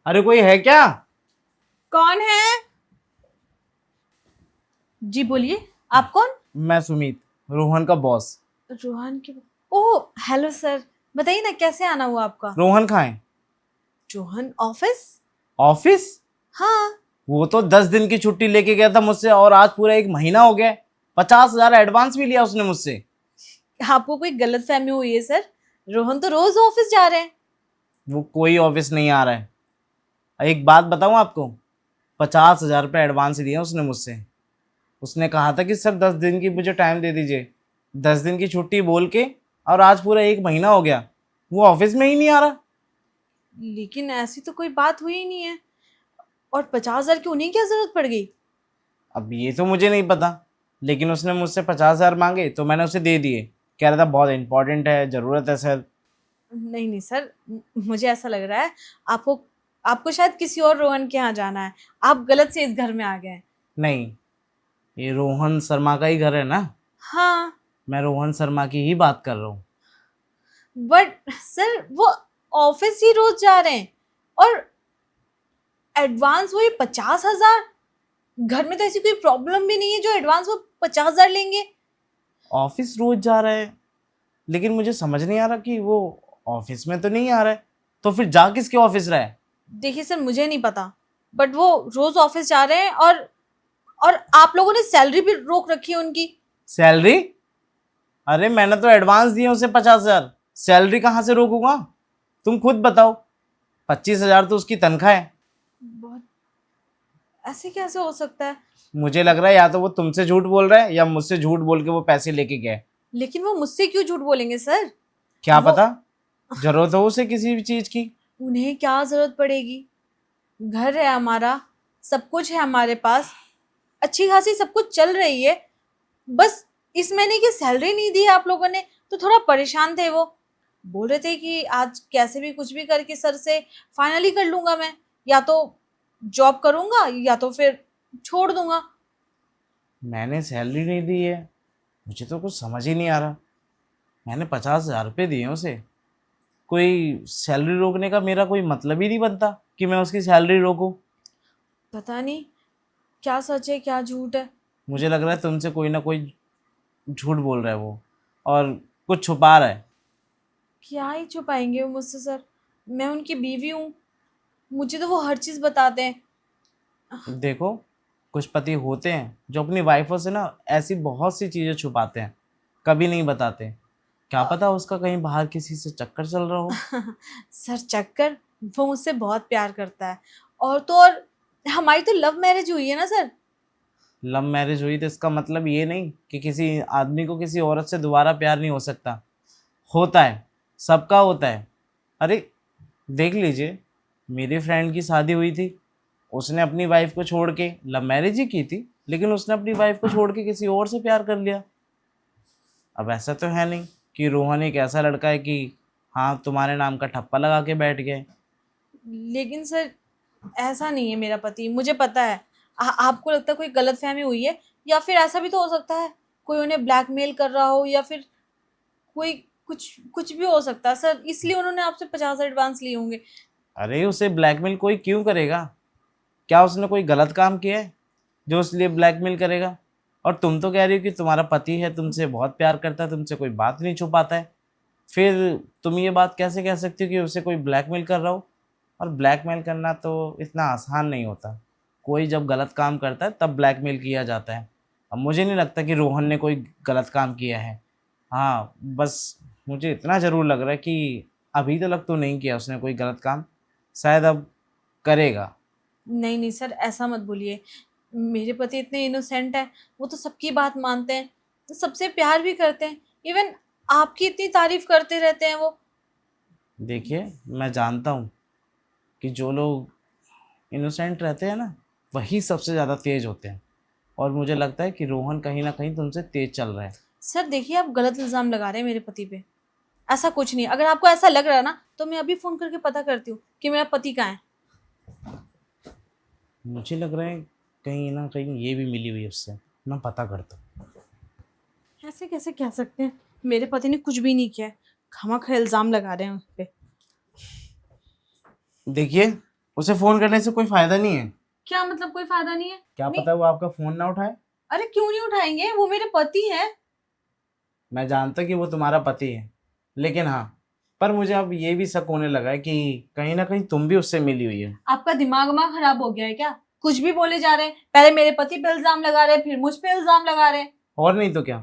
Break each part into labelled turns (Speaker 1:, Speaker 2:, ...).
Speaker 1: अरे कोई है क्या?
Speaker 2: कौन है? जी बोलिए। आप कौन?
Speaker 1: मैं सुमित, रोहन का बॉस।
Speaker 2: रोहन के? Oh hello sir. बताइए ना कैसे आना हुआ आपका?
Speaker 1: रोहन कहाँ है?
Speaker 2: रोहन ऑफिस।
Speaker 1: ऑफिस?
Speaker 2: हाँ।
Speaker 1: वो तो 10 दिन की छुट्टी लेके गया था मुझसे और आज पूरा एक महीना हो गया है। 50,000 एडवांस भी लिया उसने मुझसे।
Speaker 2: आपको कोई गलतफहमी हुई है सर। रोहन तो रोज ऑफिस जा रहे हैं।
Speaker 1: वो कोई ऑफिस नहीं आ रहा है। एक बात बताऊं आपको, 50,000 रुपये एडवांस दिए उसने मुझसे। उसने कहा था कि सर 10 दिन की मुझे टाइम दे दीजिए। 10 दिन की छुट्टी बोल के और आज पूरा एक महीना हो गया, वो ऑफिस में ही नहीं आ रहा।
Speaker 2: लेकिन ऐसी तो कोई बात हुई ही नहीं है। और 50,000 की उन्हें क्या जरूरत पड़ गई?
Speaker 1: अब ये तो मुझे नहीं पता, लेकिन उसने मुझसे 50,000 मांगे तो मैंने उसे दे दिए। कह रहा था बहुत इंपॉर्टेंट है, ज़रूरत है सर।
Speaker 2: नहीं नहीं सर, मुझे ऐसा लग रहा है आपको आपको शायद किसी और रोहन के यहाँ जाना है। आप गलत से इस घर में आ गए हैं।
Speaker 1: नहीं, ये रोहन शर्मा का ही घर है ना।
Speaker 2: हाँ।
Speaker 1: मैं रोहन शर्मा की ही बात कर रहा हूँ।
Speaker 2: बट सर वो ऑफिस ही रोज जा रहे हैं। और एडवांस वही 50,000। घर में तो ऐसी कोई प्रॉब्लम भी नहीं है जो एडवांस वो 50,000 लेंगे।
Speaker 1: ऑफिस रोज जा रहा है, लेकिन मुझे समझ नहीं आ रहा कि वो ऑफिस में तो नहीं आ रहा है, तो फिर जा किसके ऑफिस रहा है?
Speaker 2: देखिए सर, मुझे नहीं पता। बट वो रोज ऑफिस जा रहे हैं। और आप लोगों ने सैलरी भी रोक रखी है उनकी।
Speaker 1: सैलरी? अरे मैंने तो एडवांस दिए उसे 50,000, सैलरी कहाँ से रोकूंगा? तुम खुद बताओ, 25,000 तो उसकी तनख्वाह है।
Speaker 2: बहुत ऐसे कैसे हो सकता है?
Speaker 1: मुझे लग रहा है या तो वो तुमसे झूठ बोल रहा है या मुझसे झूठ बोल के वो पैसे लेके गया है।
Speaker 2: लेकिन वो मुझसे क्यों झूठ बोलेंगे सर?
Speaker 1: क्या
Speaker 2: वो
Speaker 1: पता, जरूरत हो उसे किसी भी चीज की।
Speaker 2: उन्हें क्या जरूरत पड़ेगी? घर है हमारा, सब कुछ है हमारे पास, अच्छी खासी सब कुछ चल रही है। बस इस महीने की सैलरी नहीं दी है आप लोगों ने, तो थोड़ा परेशान थे। वो बोल रहे थे कि आज कैसे भी कुछ भी करके सर से फाइनली कर लूंगा मैं, या तो जॉब करूंगा या तो फिर छोड़ दूंगा।
Speaker 1: मैंने सैलरी नहीं दी है? मुझे तो कुछ समझ ही नहीं आ रहा। मैंने 50,000 रुपये दिए उसे। कोई सैलरी रोकने का मेरा कोई मतलब ही नहीं बनता कि मैं उसकी सैलरी रोकूं।
Speaker 2: पता नहीं क्या सच है क्या झूठ है।
Speaker 1: मुझे लग रहा है तुमसे कोई ना कोई झूठ बोल रहा है वो, और कुछ छुपा रहा है।
Speaker 2: क्या ही छुपाएंगे वो मुझसे सर? मैं उनकी बीवी हूँ, मुझे तो वो हर चीज बताते हैं।
Speaker 1: देखो, कुछ पति होते हैं जो अपनी वाइफों से ना ऐसी बहुत सी चीज़ें छुपाते हैं, कभी नहीं बताते। क्या पता उसका कहीं बाहर किसी से चक्कर चल रहा हो।
Speaker 2: सर चक्कर? वो मुझसे बहुत प्यार करता है। और तो और हमारी तो लव मैरिज हुई है ना सर।
Speaker 1: लव मैरिज हुई तो इसका मतलब ये नहीं कि किसी आदमी को किसी औरत से दोबारा प्यार नहीं हो सकता। होता है, सबका होता है। अरे देख लीजिए, मेरी फ्रेंड की शादी हुई थी, उसने अपनी वाइफ को छोड़ के, लव मैरिज ही की थी, लेकिन उसने अपनी वाइफ को छोड़ के किसी और से प्यार कर लिया। अब ऐसा तो है नहीं कि रोहन एक ऐसा लड़का है कि हाँ तुम्हारे नाम का ठप्पा लगा के बैठ गए।
Speaker 2: लेकिन सर ऐसा नहीं है मेरा पति, मुझे पता है। आपको लगता है कोई गलतफहमी हुई है, या फिर ऐसा भी तो हो सकता है कोई उन्हें ब्लैकमेल कर रहा हो, या फिर कोई कुछ कुछ भी हो सकता है सर, इसलिए उन्होंने आपसे 50 एडवांस लिए होंगे।
Speaker 1: अरे उसे ब्लैकमेल कोई क्यों करेगा? क्या उसने कोई गलत काम किया है जो इसलिए ब्लैकमेल करेगा? और तुम तो कह रही हो कि तुम्हारा पति है, तुमसे बहुत प्यार करता है, तुमसे कोई बात नहीं छुपाता है। फिर तुम ये बात कैसे कह सकती हो कि उसे कोई ब्लैकमेल कर रहा हो? और ब्लैकमेल करना तो इतना आसान नहीं होता। कोई जब गलत काम करता है तब ब्लैकमेल किया जाता है। अब मुझे नहीं लगता कि रोहन ने कोई गलत काम किया है। हाँ बस मुझे इतना ज़रूर लग रहा है कि अभी तक तो नहीं किया उसने कोई गलत काम, शायद अब करेगा।
Speaker 2: नहीं नहीं सर, ऐसा मत बोलिए। मेरे पति इतने इनोसेंट हैं, वो तो सबकी बात मानते हैं, तो सबसे प्यार भी करते हैं। इवन आपकी इतनी तारीफ करते रहते हैं वो।
Speaker 1: देखिए, मैं जानता हूँ कि जो लोग इनोसेंट रहते हैं ना, वही सबसे ज़्यादा तेज़ होते हैं। और मुझे लगता है कि रोहन कहीं ना कहीं तुमसे तेज़ चल रहा है।
Speaker 2: सर देखिए, आप गलत इल्जाम लगा रहे हैं मेरे पति पे। ऐसा कुछ नहीं। अगर आपको ऐसा लग रहा है ना, तो मैं अभी फोन करके पता करती हूँ कि मेरा पति कहाँ है।
Speaker 1: मुझे लग रहा है कहीं ना कहीं ये भी मिली हुई है उससे। मैं पता करता हूँ।
Speaker 2: ऐसे कैसे कह सकते हैं? मेरे पति ने कुछ भी नहीं किया है। खामखा इल्जाम लगा रहे हैं उस पे।
Speaker 1: देखिए, उसे फोन करने से कोई फायदा नहीं है।
Speaker 2: क्या मतलब कोई फायदा नहीं है?
Speaker 1: क्या
Speaker 2: नहीं।
Speaker 1: पता वो आपका फोन ना उठाए।
Speaker 2: अरे क्यों नहीं उठाएंगे, वो मेरे पति हैं।
Speaker 1: मैं जानता कि वो तुम्हारा पति है, लेकिन हाँ, पर मुझे अब ये भी शक होने लगा है कि कहीं ना कहीं तुम भी उससे मिली हुई हो।
Speaker 2: आपका दिमाग वाग खराब हो गया है क्या? कुछ भी बोले जा रहे हैं, पहले मेरे पति पे इल्जाम लगा रहे हैं, फिर मुझ पे इल्जाम लगा रहे हैं।
Speaker 1: और नहीं तो क्या,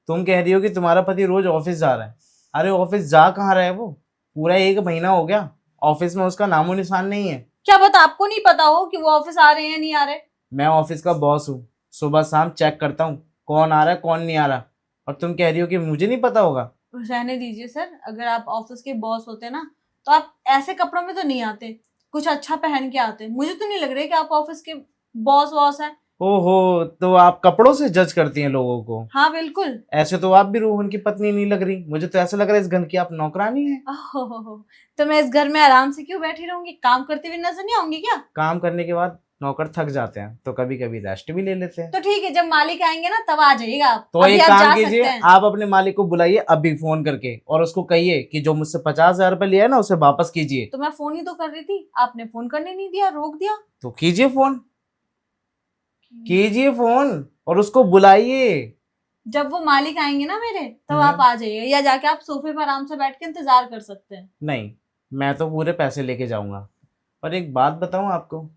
Speaker 1: तुम कह रही हो कि तुम्हारा पति रोज ऑफिस जा रहा है। अरे ऑफिस जा कहाँ रहा है वो? पूरा 1 महीना हो गया, ऑफिस में उसका नामो निशान नहीं है।
Speaker 2: क्या पता आपको नहीं पता हो कि वो ऑफिस आ रहे हैं या नहीं आ रहे?
Speaker 1: मैं ऑफिस का बॉस हूँ, सुबह शाम चेक करता हूँ कौन आ रहा है कौन नहीं आ रहा, और तुम कह रही हो कि मुझे नहीं पता होगा।
Speaker 2: रहने दीजिए सर, अगर आप ऑफिस के बॉस होते ना तो आप ऐसे कपड़ों में तो नहीं आते, कुछ अच्छा पहन के आते। मुझे तो नहीं लग रहा है कि आप ऑफिस के बॉस वॉस हैं।
Speaker 1: ओहो, तो आप कपड़ों से जज करती हैं लोगों को?
Speaker 2: हाँ बिल्कुल।
Speaker 1: ऐसे तो आप भी रोहन की पत्नी नहीं लग रही, मुझे तो ऐसा लग रहा है इस घर की आप नौकरानी है।
Speaker 2: ओहो, तो मैं इस घर में आराम से क्यों बैठी रहूंगी? काम करती हुई नजर नहीं आऊंगी क्या?
Speaker 1: काम करने के बाद नौकर थक जाते हैं तो कभी कभी रेस्ट भी ले लेते हैं।
Speaker 2: तो ठीक है, जब मालिक आएंगे ना तब आ जाइएगा आप।
Speaker 1: तो
Speaker 2: अभी
Speaker 1: एक
Speaker 2: आप
Speaker 1: काम
Speaker 2: जा
Speaker 1: कीजिए,
Speaker 2: सकते हैं।
Speaker 1: आप अपने मालिक को बुलाइए अभी फोन करके, और उसको कहिए कि जो मुझसे 50,000 रुपये लिया है ना उसे वापस कीजिए।
Speaker 2: तो मैं फोन ही तो कर रही थी, आपने फोन करने नहीं दिया, रोक दिया।
Speaker 1: तो कीजिए फोन, कीजिए फोन और उसको बुलाइए।
Speaker 2: जब वो मालिक आएंगे ना मेरे, तब
Speaker 1: हम्म।
Speaker 2: आप आ जाइएगा, या जाके आप सोफे पर आराम से बैठ के इंतजार कर सकते हैं।
Speaker 1: नहीं, मैं तो पूरे पैसे लेके जाऊंगा। और एक बात बताऊं आपको,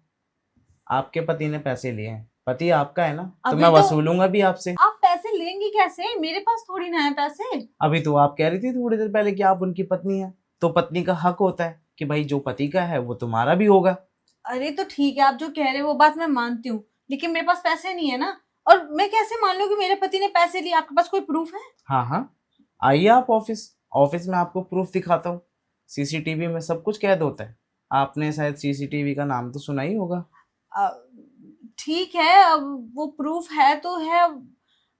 Speaker 1: आपके पति ने पैसे लिए हैं, पति आपका है ना, तो
Speaker 2: अभी
Speaker 1: मैं
Speaker 2: तो
Speaker 1: वसूलूंगा भी आपसे।
Speaker 2: आप पैसे लेंगे कैसे? मेरे पास थोड़ी ना है पैसे।
Speaker 1: अभी तो आप कह रही थी थोड़ी देर पहले कि आप उनकी पत्नी हैं, तो पत्नी का हक होता है कि भाई जो पति का है वो तुम्हारा भी होगा।
Speaker 2: अरे तो ठीक है, आप जो कह रहे हो वो बात मैं मानती हूँ, लेकिन मेरे पास पैसे नहीं है ना। और मैं कैसे मान लूं कि मेरे पति ने पैसे लिए? आपके पास कोई प्रूफ है?
Speaker 1: हाँ हाँ, आइए आप ऑफिस, ऑफिस में आपको प्रूफ दिखाता हूँ। सीसीटीवी में सब कुछ कैद होता है। आपने शायद सीसीटीवी का नाम तो सुना ही होगा।
Speaker 2: अ, ठीक है, अब वो प्रूफ है तो है।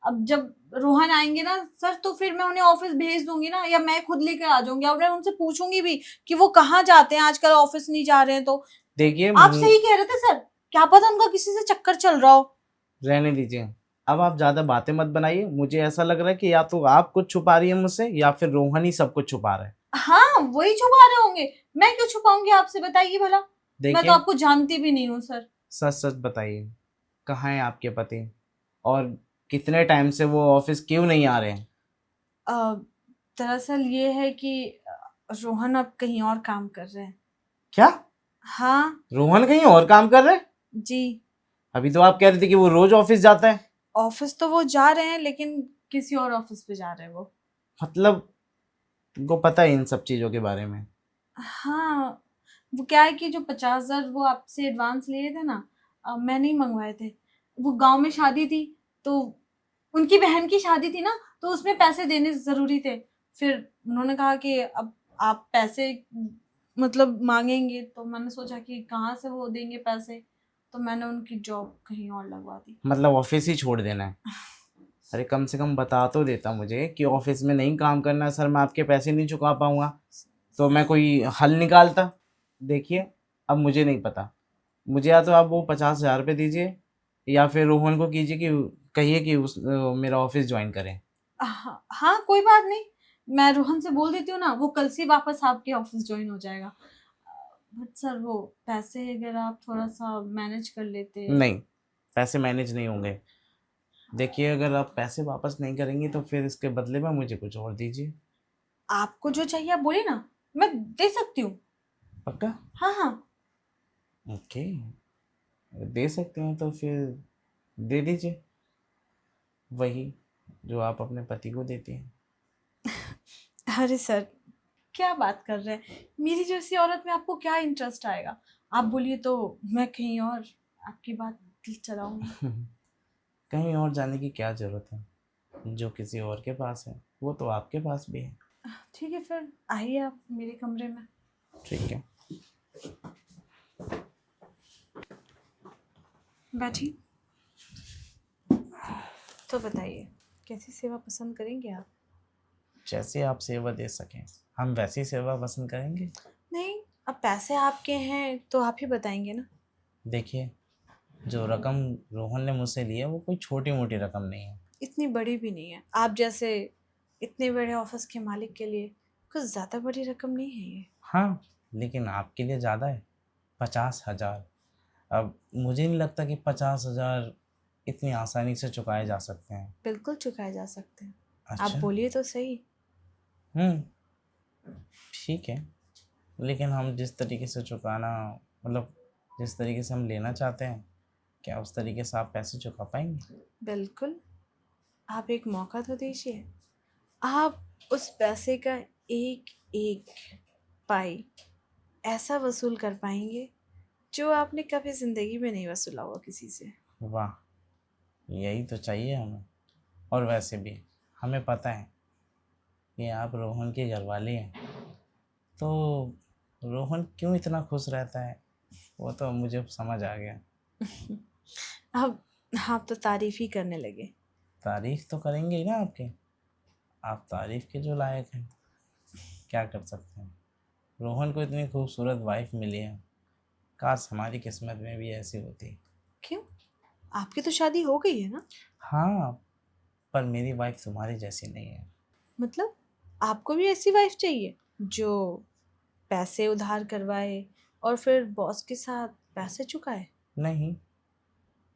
Speaker 2: अब जब रोहन आएंगे ना सर, तो फिर मैं उन्हें ऑफिस भेज दूंगी ना, या मैं खुद लेकर आ जाऊंगी, और मैं उनसे पूछूंगी भी कि वो कहाँ जाते हैं आजकल, ऑफिस नहीं जा रहे हैं तो।
Speaker 1: देखिए
Speaker 2: आप सही कह रहे थे सर, क्या पता उनका किसी से चक्कर चल रहा हो।
Speaker 1: रहने दीजिए, अब आप ज्यादा बातें मत बनाइए। मुझे ऐसा लग रहा है कि या तो आप कुछ छुपा रही है मुझसे, या फिर रोहन ही सब कुछ छुपा रहा है।
Speaker 2: हाँ वही छुपा रहे होंगे, मैं क्यों छुपाऊंगी आपसे, बताइए भला। मैं तो
Speaker 1: देखिए,
Speaker 2: आपको जानती भी नहीं हूँ सर।
Speaker 1: सच सच बताइए, कहाँ है आपके पति, और कितने टाइम से वो ऑफिस क्यों नहीं आ रहे हैं?
Speaker 2: अ, दरअसल ये है कि रोहन अब कहीं और काम कर रहे हैं।
Speaker 1: क्या?
Speaker 2: हाँ
Speaker 1: रोहन कहीं और काम कर रहे हैं?
Speaker 2: जी।
Speaker 1: अभी तो आप कह रहे थे कि वो रोज ऑफिस जाता है।
Speaker 2: ऑफिस तो वो जा रहे हैं, लेकिन किसी और ऑफिस पे जा रहे हैं वो।
Speaker 1: मतलब तुमको पता है इन सब चीजों के बारे में?
Speaker 2: हाँ, वो क्या है कि जो 50,000 वो आपसे एडवांस लिए थे ना, मैं नहीं मंगवाए थे। वो गांव में शादी थी, तो उनकी बहन की शादी थी ना, तो उसमें पैसे देने जरूरी थे। फिर उन्होंने कहा कि अब आप पैसे मतलब मांगेंगे, तो मैंने सोचा कि कहाँ से वो देंगे पैसे, तो मैंने उनकी जॉब कहीं और लगवा दी।
Speaker 1: मतलब ऑफिस ही छोड़ देना है? अरे कम से कम बता तो देता मुझे कि ऑफिस में नहीं काम करना है सर, मैं आपके पैसे नहीं चुका पाऊंगा, तो मैं कोई हल निकालता। देखिए, अब मुझे नहीं पता, मुझे या तो आप वो 50,000 रुपये दीजिए, या फिर रोहन को कीजिए कि कहिए कि मेरा ऑफिस ज्वाइन करें।
Speaker 2: हाँ हाँ, कोई बात नहीं, मैं रोहन से बोल देती हूँ ना, वो कल से वापस आपके ऑफिस ज्वाइन हो जाएगा। बट सर वो पैसे अगर आप थोड़ा सा मैनेज कर लेते।
Speaker 1: नहीं, पैसे मैनेज नहीं होंगे। देखिए, अगर आप पैसे वापस नहीं करेंगी तो फिर इसके बदले में मुझे कुछ और दीजिए।
Speaker 2: आपको जो चाहिए आप बोलिए ना, मैं दे सकती हूँ।
Speaker 1: पक्का?
Speaker 2: हाँ हाँ।
Speaker 1: ओके, दे सकते हैं तो फिर दे दीजिए वही जो आप अपने पति को देती हैं।
Speaker 2: अरे सर, क्या बात कर रहे हैं? मेरी जैसी औरत में आपको क्या इंटरेस्ट आएगा? आप बोलिए तो मैं कहीं और आपकी बात दिल चलाऊंगी।
Speaker 1: कहीं और जाने की क्या ज़रूरत है? जो किसी और के पास है वो तो आपके पास भी है।
Speaker 2: ठीक है, फिर आइए आप मेरे कमरे में।
Speaker 1: ठीक है।
Speaker 2: बैठिए। तो बताइए, कैसी सेवा पसंद करेंगे आप?
Speaker 1: जैसे आप सेवा दे सकें हम वैसी सेवा पसंद करेंगे।
Speaker 2: नहीं, अब पैसे आपके हैं तो आप ही बताएंगे ना।
Speaker 1: देखिए, जो रकम रोहन ने मुझसे ली है वो कोई छोटी मोटी रकम नहीं है।
Speaker 2: इतनी बड़ी भी नहीं है, आप जैसे इतने बड़े ऑफिस के मालिक के लिए कुछ ज़्यादा बड़ी रकम नहीं है ये।
Speaker 1: हाँ, लेकिन आपके लिए ज़्यादा है। 50,000। अब मुझे नहीं लगता कि 50,000 इतनी आसानी से चुकाए जा सकते हैं।
Speaker 2: बिल्कुल चुकाए जा सकते हैं। आप
Speaker 1: अच्छा।
Speaker 2: बोलिए तो सही।
Speaker 1: ठीक है, लेकिन हम जिस तरीके से चुकाना, मतलब जिस तरीके से हम लेना चाहते हैं, क्या उस तरीके से आप पैसे चुका पाएंगे?
Speaker 2: बिल्कुल, आप एक मौका तो दीजिए। आप उस पैसे का एक एक पाई ऐसा वसूल कर पाएंगे जो आपने कभी ज़िंदगी में नहीं वसूला होगा किसी से।
Speaker 1: वाह, यही तो चाहिए हमें। और वैसे भी हमें पता है कि आप रोहन के घरवाले हैं, तो रोहन क्यों इतना खुश रहता है वो तो मुझे समझ आ गया।
Speaker 2: अब आप तो तारीफ ही करने लगे।
Speaker 1: तारीफ तो करेंगे ही ना आपके, आप तारीफ के जो लायक हैं। क्या कर सकते हैं, रोहन को इतनी खूबसूरत वाइफ मिली है, काश हमारी किस्मत में भी ऐसी होती।
Speaker 2: क्यों? आपकी तो शादी हो गई है ना?
Speaker 1: हाँ, पर मेरी वाइफ तुम्हारी जैसी नहीं है।
Speaker 2: मतलब आपको भी ऐसी वाइफ चाहिए जो पैसे उधार करवाए और फिर बॉस के साथ पैसे चुकाए?
Speaker 1: नहीं,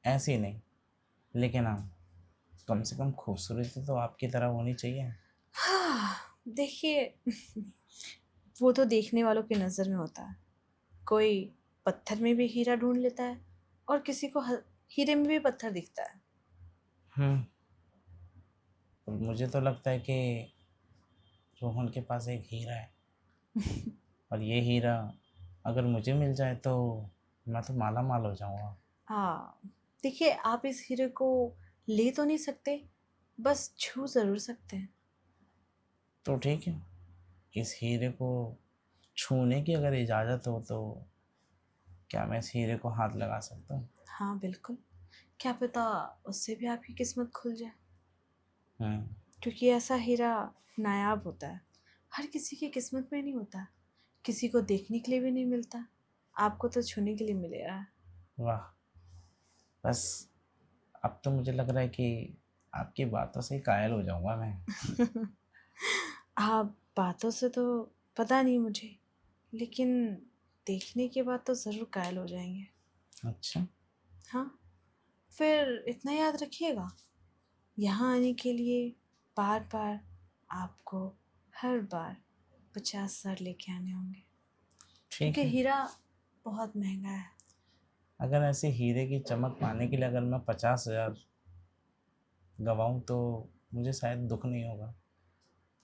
Speaker 1: ऐसी नहीं, लेकिन हाँ, कम से कम खूबसूरती तो आपकी तरह होनी चाहिए।
Speaker 2: हाँ, देखिए, वो तो देखने वालों की नज़र में होता है। कोई पत्थर में भी हीरा ढूंढ लेता है और किसी को हीरे में भी पत्थर दिखता है।
Speaker 1: हम्म और मुझे तो लगता है कि रोहन के पास एक हीरा है, और ये हीरा अगर मुझे मिल जाए तो मैं तो माला माल हो जाऊंगा।
Speaker 2: हाँ, देखिए, आप इस हीरे को ले तो नहीं सकते, बस छू ज़रूर सकते हैं।
Speaker 1: तो ठीक है, इस हीरे को छूने की अगर इजाज़त हो तो क्या मैं इस हीरे को हाथ लगा सकता हूँ?
Speaker 2: हाँ बिल्कुल, क्या पता उससे भी आपकी किस्मत खुल जाए।
Speaker 1: हम्म
Speaker 2: क्योंकि ऐसा हीरा नायाब होता है, हर किसी की किस्मत में नहीं होता, किसी को देखने के लिए भी नहीं मिलता। आपको तो छूने के लिए मिलेगा।
Speaker 1: वाह, बस अब तो मुझे लग रहा है कि आपकी बातों से ही कायल हो जाऊंगा मैं।
Speaker 2: आप बातों से तो पता नहीं मुझे, लेकिन देखने के बाद तो ज़रूर कायल हो जाएंगे।
Speaker 1: अच्छा।
Speaker 2: हाँ, फिर इतना याद रखिएगा, यहाँ आने के लिए बार बार आपको हर बार 50,000 लेके आने होंगे,
Speaker 1: ठीक
Speaker 2: क्योंकि
Speaker 1: है,
Speaker 2: हीरा बहुत महंगा है।
Speaker 1: अगर ऐसे हीरे की चमक पाने के लिए अगर मैं 50,000 गवाऊं तो मुझे शायद दुख नहीं होगा।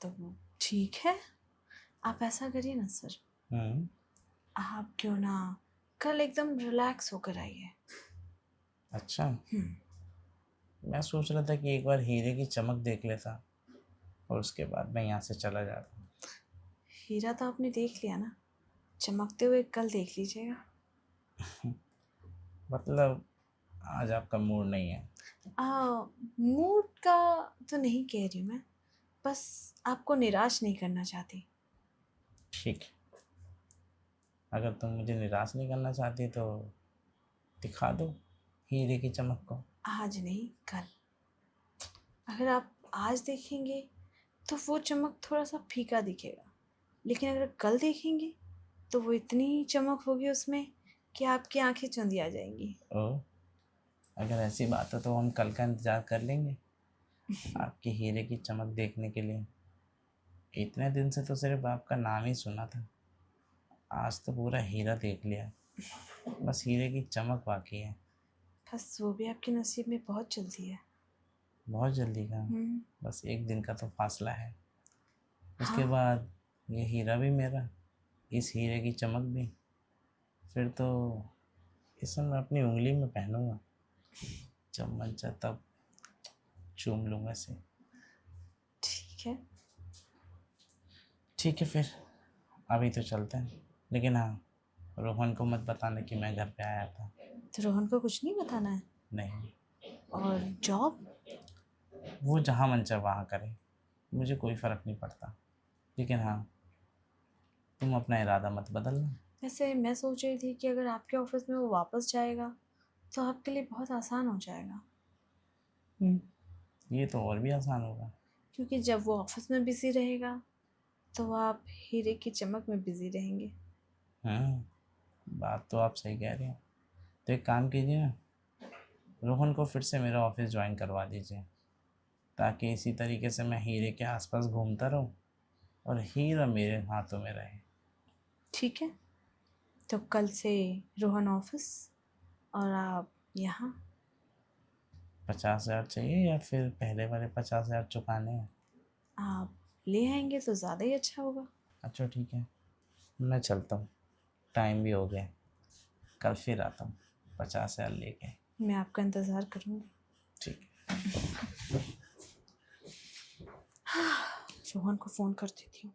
Speaker 2: तो ठीक है, आप ऐसा करिए ना सर,
Speaker 1: हम्म
Speaker 2: आप क्यों ना कल एकदम रिलैक्स होकर आइए।
Speaker 1: अच्छा,
Speaker 2: हम्म,
Speaker 1: मैं सोच रहा था कि एक बार हीरे की चमक देख लेता और उसके बाद मैं यहाँ से चला जाता।
Speaker 2: हीरा तो आपने देख लिया ना, चमकते हुए कल देख लीजिएगा।
Speaker 1: मतलब आज आपका मूड नहीं है?
Speaker 2: मूड का तो नहीं कह रही मैं, बस आपको निराश नहीं करना चाहती।
Speaker 1: ठीक है, अगर तुम मुझे निराश नहीं करना चाहती तो दिखा दो हीरे की चमक को।
Speaker 2: आज नहीं, कल। अगर आप आज देखेंगे तो वो चमक थोड़ा सा फीका दिखेगा, लेकिन अगर कल देखेंगे तो वो इतनी चमक होगी उसमें कि आपकी आंखें चुंधी आ जाएंगी।
Speaker 1: ओ, अगर ऐसी बात है तो हम कल का इंतज़ार कर लेंगे आपकी हीरे की चमक देखने के लिए। इतने दिन से तो सिर्फ आपका नाम ही सुना था, आज तो पूरा हीरा देख लिया, बस हीरे की चमक बाकी है।
Speaker 2: बस वो भी आपके नसीब में बहुत जल्दी है।
Speaker 1: बहुत जल्दी का,
Speaker 2: हम्म,
Speaker 1: बस एक दिन का तो फासला है, उसके
Speaker 2: हाँ,
Speaker 1: बाद ये हीरा भी मेरा, इस हीरे की चमक भी। फिर तो इसे मैं अपनी उंगली में पहनूंगा, जब मन चाहे तब चूम लूँगा इसे।
Speaker 2: ठीक है।
Speaker 1: ठीक है फिर, अभी तो चलते हैं, लेकिन हाँ, रोहन को मत बताना कि मैं घर पे आया था।
Speaker 2: तो रोहन को कुछ नहीं बताना है?
Speaker 1: नहीं,
Speaker 2: और जॉब?
Speaker 1: वो जहाँ मन चाहे वहाँ करे, मुझे कोई फ़र्क नहीं पड़ता, लेकिन हाँ, तुम अपना इरादा मत बदलना।
Speaker 2: वैसे मैं सोच रही थी कि अगर आपके ऑफिस में वो वापस जाएगा तो आपके लिए बहुत आसान हो जाएगा,
Speaker 1: ये तो और भी आसान होगा।
Speaker 2: क्योंकि जब वो ऑफिस में बिजी रहेगा तो आप हीरे की चमक में बिजी रहेंगे।
Speaker 1: हम्म बात तो आप सही कह रहे हैं। तो एक काम कीजिए ना, रोहन को फिर से मेरा ऑफिस ज्वाइन करवा दीजिए, ताकि इसी तरीके से मैं हीरे के आसपास घूमता रहूं और हीरा मेरे हाथों में रहे।
Speaker 2: ठीक है, तो कल से रोहन ऑफिस और आप यहाँ।
Speaker 1: 50,000 चाहिए या फिर पहले वाले 50,000 चुकाने हैं?
Speaker 2: आप ले आएंगे तो ज़्यादा ही अच्छा होगा।
Speaker 1: अच्छा ठीक है, मैं चलता हूँ, टाइम भी हो गया, कल फिर आता हूँ 50,000 लेके।
Speaker 2: मैं आपका इंतज़ार करूँगी।
Speaker 1: ठीक।
Speaker 2: रोहन को फ़ोन कर देती हूँ।